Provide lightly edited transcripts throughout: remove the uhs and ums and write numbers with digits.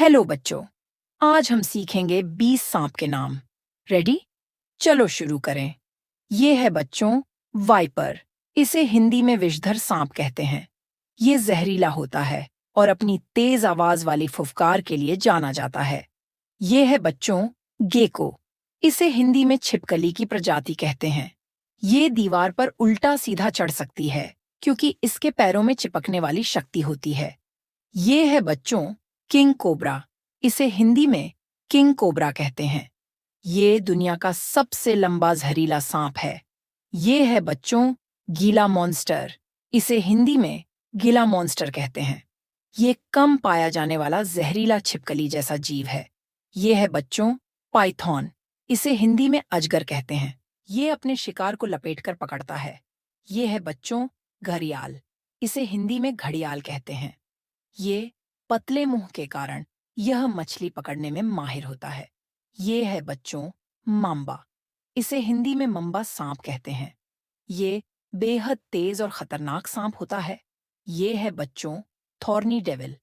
Hello बच्चों, आज हम सीखेंगे 20 सांप के नाम। रेडी? चलो शुरू करें। ये है बच्चों वाइपर। इसे हिंदी में विषधर सांप कहते हैं। ये जहरीला होता है और अपनी तेज आवाज वाली फुफकार के लिए जाना जाता है। ये है बच्चों गेको। इसे हिंदी में छिपकली की प्रजाति कहते हैं। ये दीवार पर उल्टा सीधा चढ़ सकती है क्योंकि इसके पैरों में चिपकने वाली शक्ति होती है। ये है बच्चों किंग कोबरा। इसे हिंदी में किंग कोबरा कहते हैं। ये दुनिया का सबसे लंबा जहरीला सांप है। ये है बच्चों गीला मॉन्स्टर। इसे हिंदी में गीला मॉन्स्टर कहते हैं। ये कम पाया जाने वाला जहरीला छिपकली जैसा जीव है। ये है बच्चों पाइथॉन। इसे हिंदी में अजगर कहते हैं। ये अपने शिकार को लपेटकर पकड़ता है। ये है बच्चों घड़ियाल। इसे हिंदी में घड़ियाल कहते हैं। ये पतले मुंह के कारण यह मछली पकड़ने में माहिर होता है। ये है बच्चों मांबा। इसे हिंदी में मम्बा सांप कहते हैं। ये बेहद तेज और खतरनाक सांप होता है। ये है बच्चों थॉर्नी डेविल।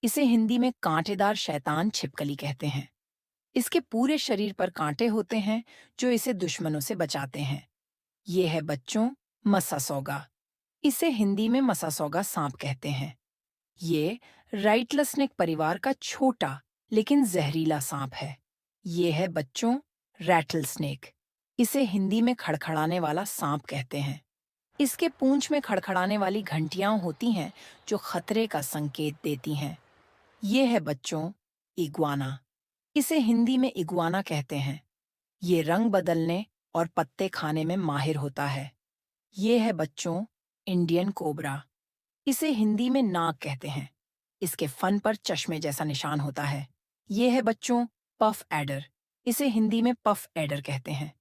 इसे हिंदी में कांटेदार शैतान छिपकली कहते हैं। इसके पूरे शरीर पर कांटे होते हैं जो इसे दुश्मनों से बचाते हैं। ये है बच्चों मसासौगा। इसे हिंदी में मसासौगा सांप कहते हैं। ये राइटलस्नेक परिवार का छोटा लेकिन जहरीला सांप है। ये है बच्चों रैटलस्नेक। इसे हिंदी में खड़खड़ाने वाला सांप कहते हैं। इसके पूंछ में खड़खड़ाने वाली घंटियां होती हैं जो खतरे का संकेत देती हैं। ये है बच्चों इग्वाना। इसे हिंदी में इग्वाना कहते हैं। ये रंग बदलने और पत्ते खाने में माहिर होता है। ये है बच्चों इंडियन कोबरा। इसे हिंदी में नाग कहते हैं। इसके फन पर चश्मे जैसा निशान होता है। ये है बच्चों पफ एडर। इसे हिंदी में पफ एडर कहते हैं।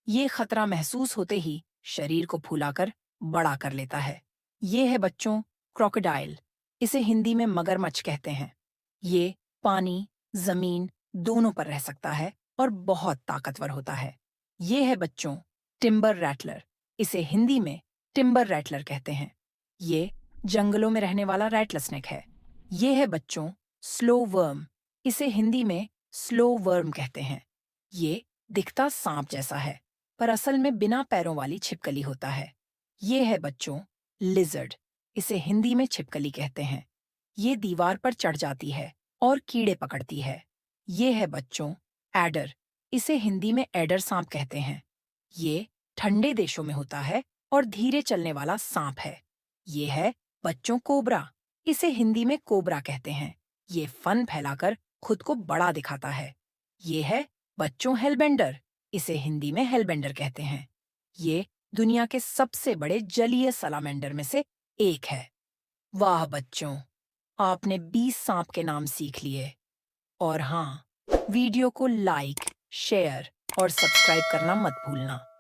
ये खतरा महसूस होते ही शरीर को फूलाकर बड़ा कर लेता है। ये है बच्चों क्रोकोडाइल। इसे हिंदी में मगरमच्छ कहते हैं। ये पानी, जमीन दोनों पर रह सकता है और बहुत ताकतवर होता है। ये है बच्चों टिम्बर रैटलर। इसे हिंदी में टिम्बर रैटलर कहते हैं। ये जंगलों में रहने वाला रैटलस्नेक है। ये है बच्चों स्लो वर्म। इसे हिंदी में स्लो वर्म कहते हैं। ये दिखता सांप जैसा है पर असल में बिना पैरों वाली छिपकली होता है। ये है बच्चों लिजर्ड। इसे हिंदी में छिपकली कहते हैं। ये दीवार पर चढ़ जाती है और कीड़े पकड़ती है। ये है बच्चों एडर। इसे हिंदी में एडर सांप कहते हैं। ये ठंडे देशों में होता है और धीरे चलने वाला सांप है। ये है बच्चों कोबरा। इसे हिंदी में कोबरा कहते हैं। ये फन फैलाकर खुद को बड़ा दिखाता है। ये है बच्चों हेलबेंडर। इसे हिंदी में हेलबेंडर कहते हैं। ये दुनिया के सबसे बड़े जलीय सलामेंडर में से एक है। वाह बच्चों, आपने 20 सांप के नाम सीख लिए। और हाँ, वीडियो को लाइक, शेयर और सब्सक्राइब करना मत भूलना।